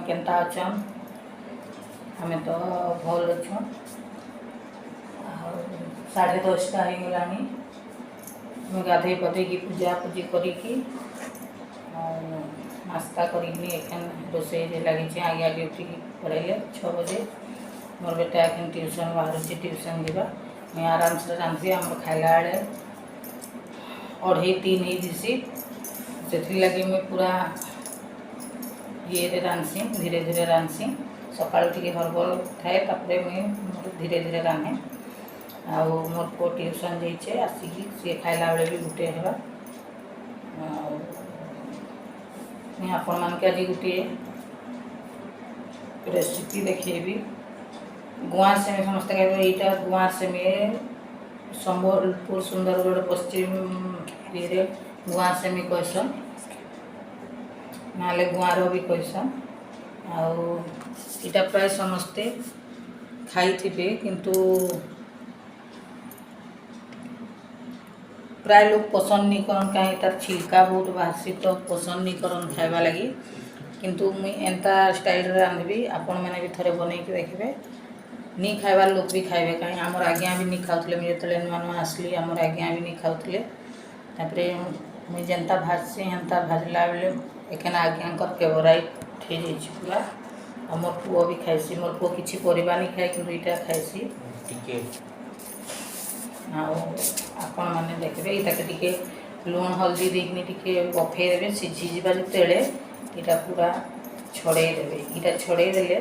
तमें केनता अछन हमें तो भल अच्छु 10:30 हो गलानी मैं गाधे पधे की पूजा पूजी करी नास्ता करी एखन रोसे लगी आगे आगे उठिक पढ़ेले 6 बजे मोर बेटा एखन ट्यूशन बाहर ट्यूशन जावा मैं आराम से रांधि आम खाइला बेले 2:30-3 हो जीसी से लगी मैं पूरा ये रांधसी धीरे धीरे रांधसी सका हरबल थाए तापर मुझे धीरे धीरे रांधे आ मोर पु ट्यूशन जाइए आसिकी सी खाइला बेले भी गोटे है आपण मानक आज गोटे रेसिपी देखेबी गुआ सेमी समस्त कहे यहाँ गुआ सेमी संबलपुर सुंदरगढ़ पश्चिम ये गुआ सेमी कहसन ना गुआर भी कहसन आटा प्राय समस्ते खाई थे किंतु प्राय लोग पसंद नहीं करन कहीं तार छिलका बहुत बाहरी तो पसंद नहीं करन खाइबा लगी किंतु मुई एंता स्टाइल रांधबी आपण मैंने भी थोड़े बनई के देखबे नहीं खाइबार लोग भी खाइबे कहीं आमर आज्ञा भी नहीं खाऊले मुझे जो नुआ नुआ आसली आमर आज्ञा भी नहीं खाऊले तापरे मुई जेनता भाजसी हेन्ता भाजला बेले एखन आज्ञा फेवराइट हो जाइए पूरा और मोर पुओ भी खाइसी मोर पुओ किसी परिबा नहीं खाए कि इटा खाइसी आपण मैंने देखबे इटाके टिके लुण हल्दी देकिनी टिके बफे देबे सिझी जीवा जेतेले इटा पूरा छड़े देबे इटा छड़े देले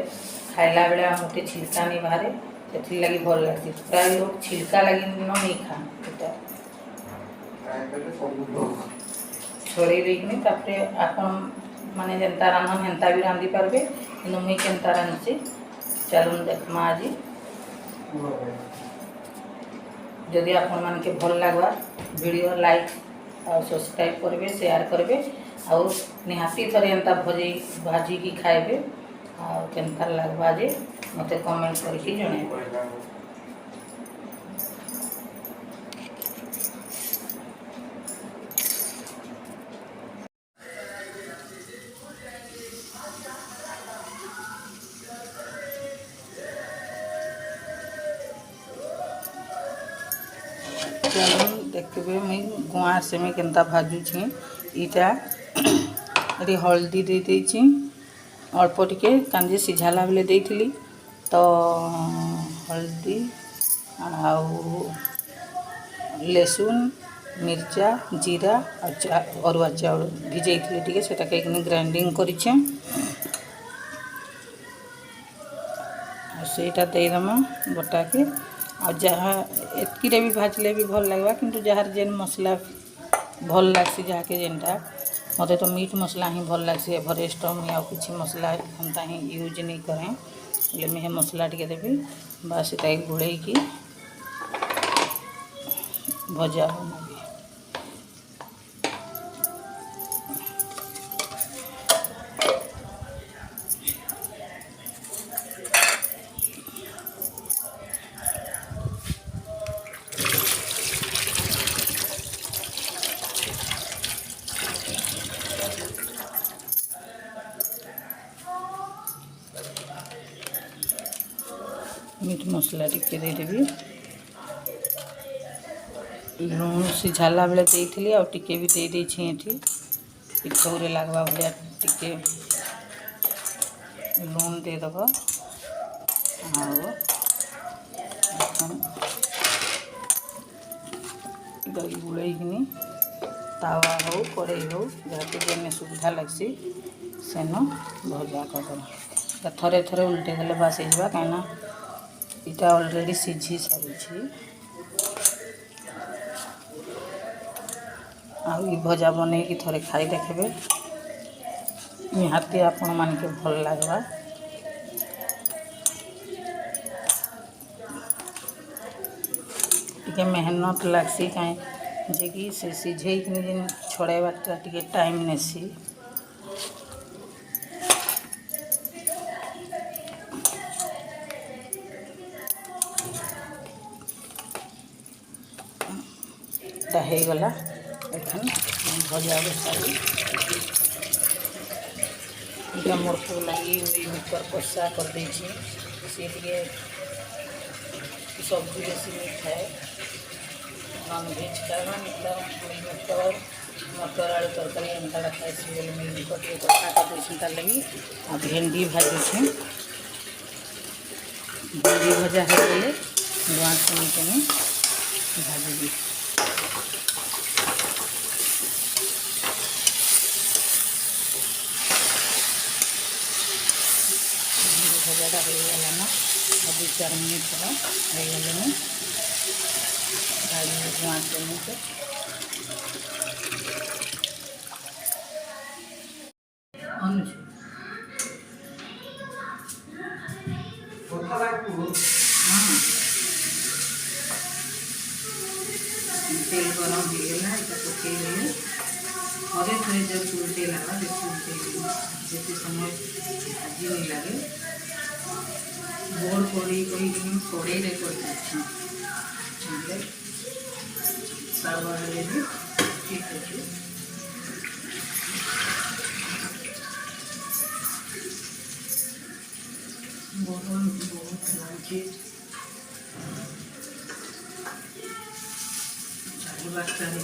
खाइला बेले मोटे छिलका नहीं बाहर से लगी भल लगे प्राय लोग छिलका लगी नहीं खान इटा छड़े देकिनी तापरे आपण माने जेनता रांधन हेन्ता भी रांधि पारबे कि मुई केनता रांधसी चलून देखमा आज जदि आपण मानके भल लगवा वीडियो लाइक और सब्सक्राइब करेंगे शेयर करेंगे और निहाती थरे एंता भाजी की खाइबे और केनता लगवा जे मते कमेंट करके जणाइबे। चलो देखबे मुई गुआ सेमी केनता भाजुची इटा ये हल्दी दे देछि अल्प टिके कांजी सिझाला बेले देइथिली तो हल्दी आउ लहसुन मिर्चा जीरा और अरुआ चाउल भिजई टिके सेटा के ग्राइंडिंग करिछे सेटा देदमा बटा के और जहाँ एतकी भी भाजले भी भल लगवा किंतु जार जेन मसला भल लगसी जहाँके जेनटा मत तो मीट मसला ही भल लगसी एवरेस्ट मुझे आउ कि मसला एंता ही यूज नहीं करें बोले मुझे मसला टे देवी बास इटा घोड़े की भजा बनाबी मीट मसला टिके देदेवी लुण सिझाला बेले देइथिली और टिके भी दे देछि एठी पिठौरे लागबा भलिया टिके लुण दे दब और गुड़े तावा हो कड़ई हो जहाँ जेने सुविधा लगसी सेन भजा कर थरे थरे उल्टे देले बास होगा कहीं इटा ऑलरेडी सिझी सारी आई भजा बन कि थरे खाई देखबे निहाती आपण मान के भल लगवा टिके मेहनत लगसी कहीं जे कि से सिझे कि छड़ेबाटा टिके टाइम नेसी गला एखन भजा बसाई इटा मोर को लगी मीटर कषा कर देछि सी टिके सब्जी बेसी नहीं खाए नॉनवेज खाएगा मीटर मटर आलू तरकारी एंता खाएसी बोले मीटर टे कषा कर देछि तार लगी आ भेंडी भाजी भेंडी भजा हो गले गुआस के भाजी भजाटा हो गलाना अभी 4 मिनट हो गले भाजी गुआस के तेल गरम हो गला इटा पकईले थरे थरे जब उल्टे लगा जिते समय भाजी नहीं लगे बोर्ड कड़ी कड़े कर ठीक अच्छे गरम बहुत लागे चालू बास्ता है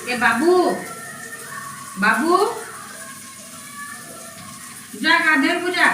ए बाबू बाबू जा गाधेर को जा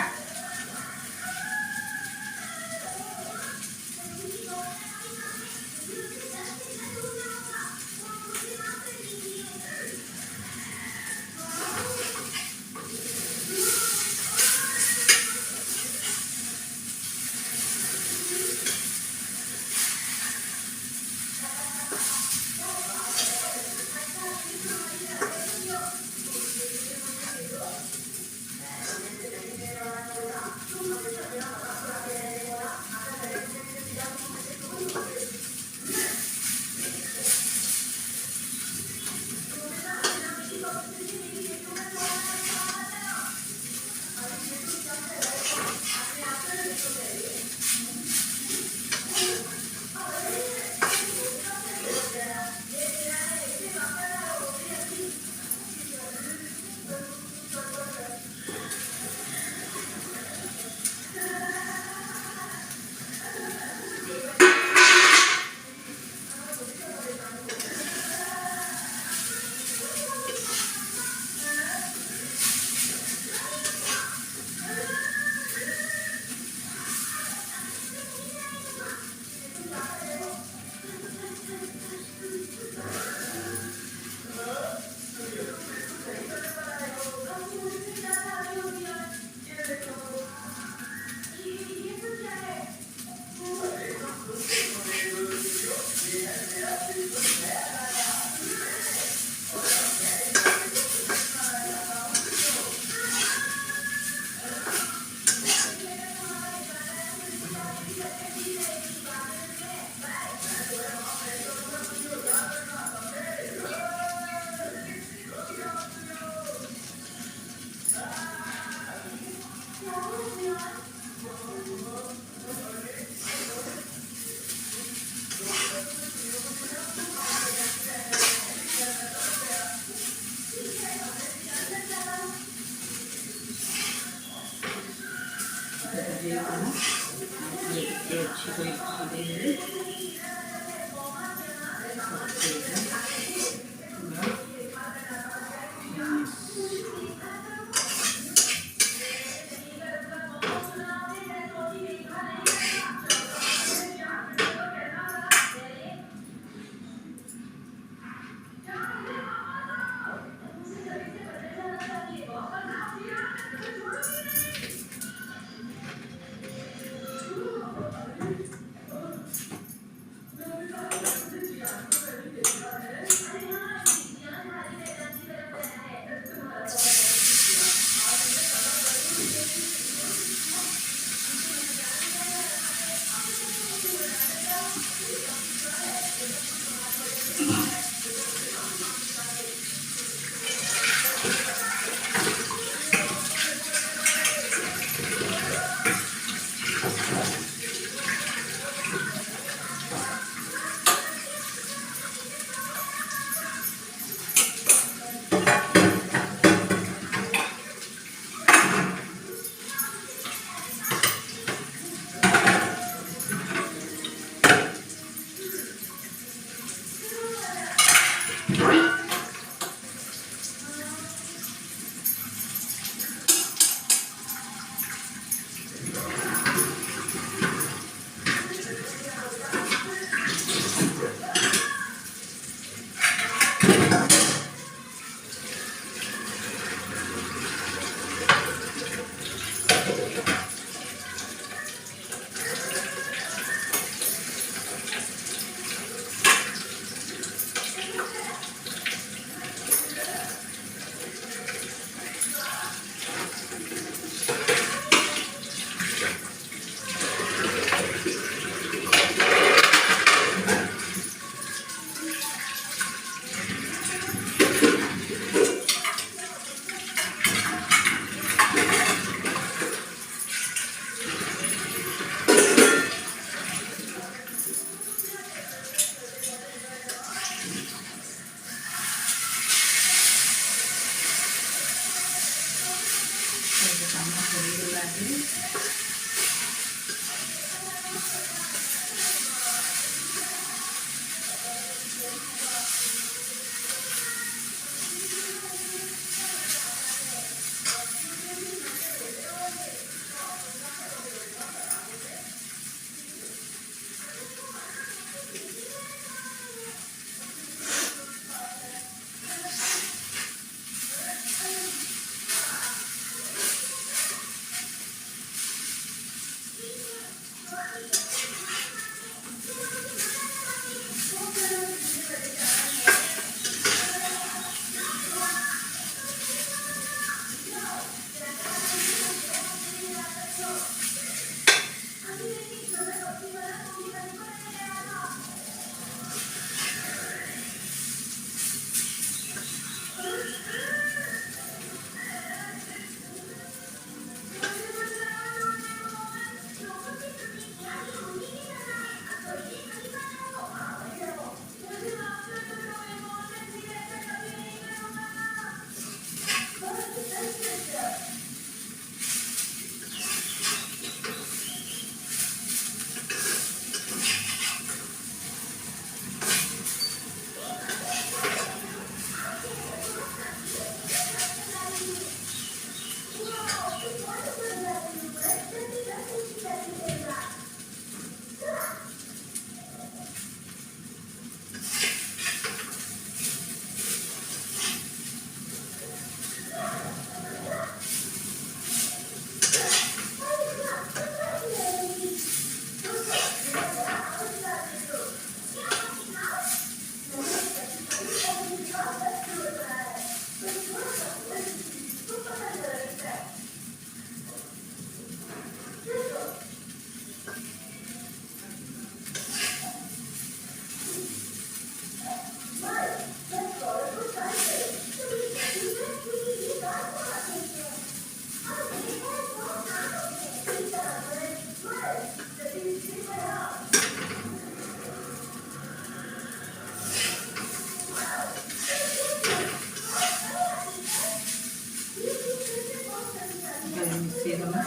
मिसेइदेमा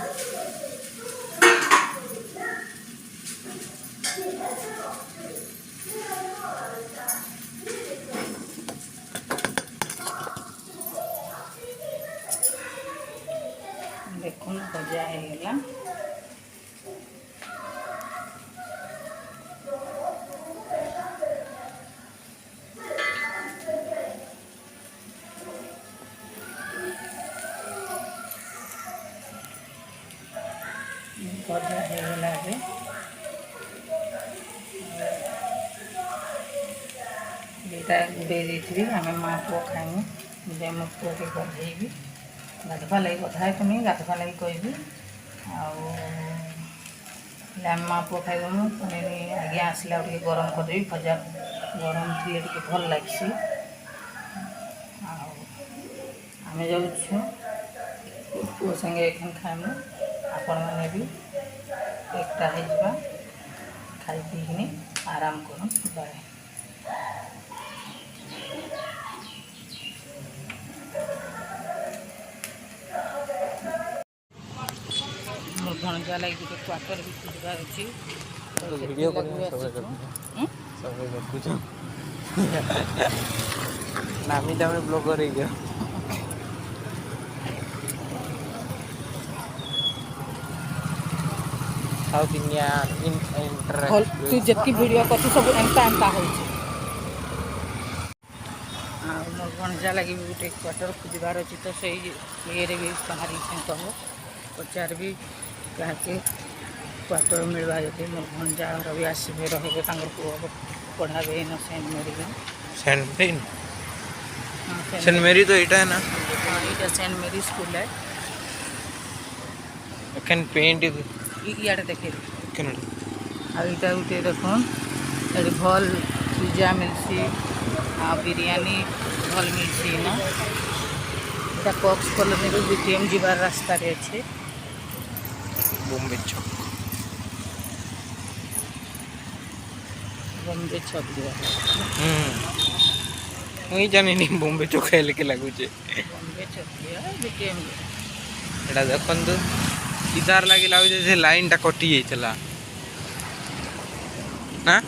देखुन भजा होगा भजा होगा दुटा गुड़े दी आम माँ पुओ खाइमु जे मो पुओ के गधेबी गाधवा लगी गधा तो नहीं गाधवा लगी कहबी आम माँ पुओ खाइबू पुणी आगे आसला गरम करदेवी भजा गरम थी भल लग्सी आम जाऊँ पुओ संगे खाइमु आपण मैंने भी एकटा हो खाई पी आराम करूँ बाय। मोर भणजा लगी गोटे क्वार्टर भी खोजबार अच्छी वीडियो नामी दामी ब्लॉगर हो गया साउथ इंडिया तू जितकी वीडियो कर सब एमता एमता हो मोर भणजा लगी भी गोटे क्वार्टर खोजबार अच्छी तो से ये भी बाहरी कह पचार भी कहे क्वार्टर मिलवा जब मोर भणजा भी आसबे रे पुओ पढ़ाबे न सेंट मेरी तो यहाँ है ना ये सेंट मेरी स्कूल है कैन पेंट इे देखे कैन आईटा गोटे देखुन ये भल पिज्जा मिलसी बिरयानी भल मिलसी ना यहाँ पक्स कॉलोनी रू बीटीएम जीवार रास्ता अच्छे बॉम्बे चौक बॉम्बे चौक मुई जानी नहीं बॉम्बे चौक है लेके लगुचे बॉम्बे चौक बीटीएम एटा देखन तो इधार लगे लागे जैसे लाइन टा कटि जाइतला ना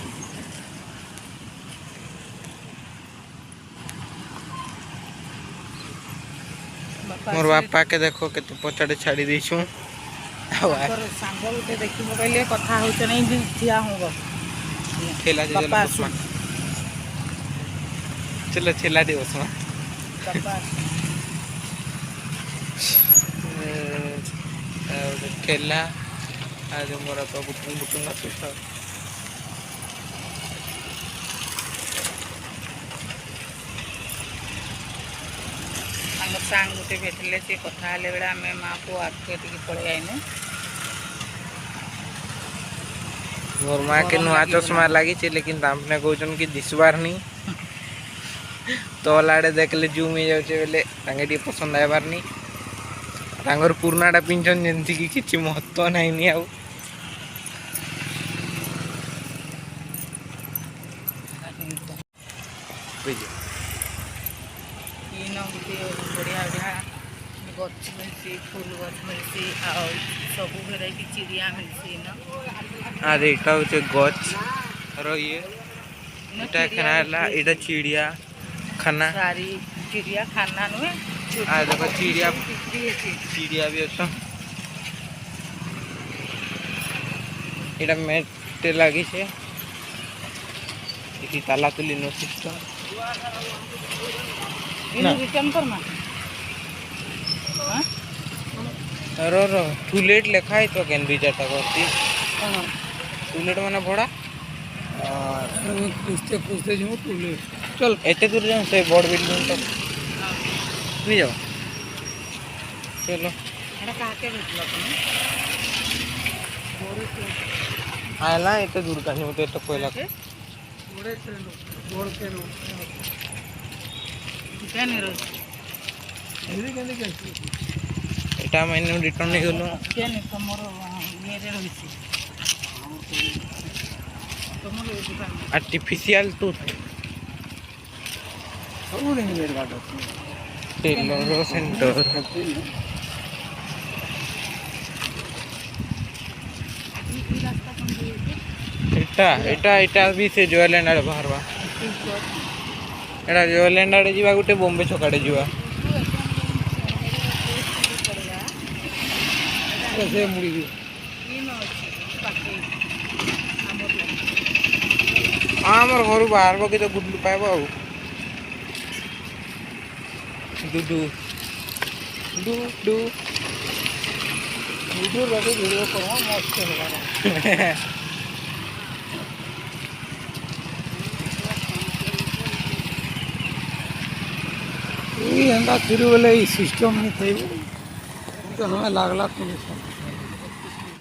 मोर बापा के देखो के तू पछाड़े छाड़ी देछु सांग गोटे देखी मोबाइल कथा हो नहीं ठिया हो ठेला जे बापा बसमा चलो ठेला दे बसमा ठेला आज मोरा तो बुटुन बुटुन ना तो सांग गोटे भेटले से कथा हेले बेला आम माँ को आगे टी पलि आईनु मोर माँ के नुआ चश्मा लगी लेकिन आपने कहन कि दिशबार नहीं तल आड़े देखले जूम हो जाए बोले तांगे पसंद आबार नहीं तांगर पुरानाटा पिंचन जमती कि किसी महत्व नहीं आउ बढ़िया बढ़िया गच मिलसी फूल गच मिलसी आ सब भेराइटी चिड़िया मिलसी न अरे इटा होचे गच रहिए इटा खाना इटा चिड़िया खाना सारी चिड़िया खाना नुहे आ देखो चिड़िया चिड़िया भी अच्छा इटा मेट लगी छे देखी ताला तुली नो सिस्टम इन रिटर्न करना रो टूलेट लिखा है तो केन रिचार्ज करती टूलेट माने भड़ा पूछते पूछते जो टूलेट चल एते दूर जाऊं से बड़ बिल्डिंग तक नहीं जाओ चलो एटा काके भेटलो तुम आयला एते दूर का नहीं होते तो कोयला बड़े बोर्ड के नो क्या नहीं रो हेरी केने के एटा मैंने रिटर्न नहीं गलो क्या नहीं तमरो मेरे रहिसी तमरो दुकान आर्टिफिशियल टूथ सब नहीं मेरे गाड़ो टेलर सेंटर एटा एटा एटा भी से जोयलैंड आड़े बाहरवा एटा जोयलैंड आड़े जीवा गुटे बॉम्बे छकाड़े जीवा कैसे मुड़ी गई आमर घर बाहर को तो गुडलू पाइब आ डुडू डुडू वीडियो लगे वीडियो करो मस्त लगा ये हंदा फिर बोले सिस्टम नहीं थे तो हमें लागला तो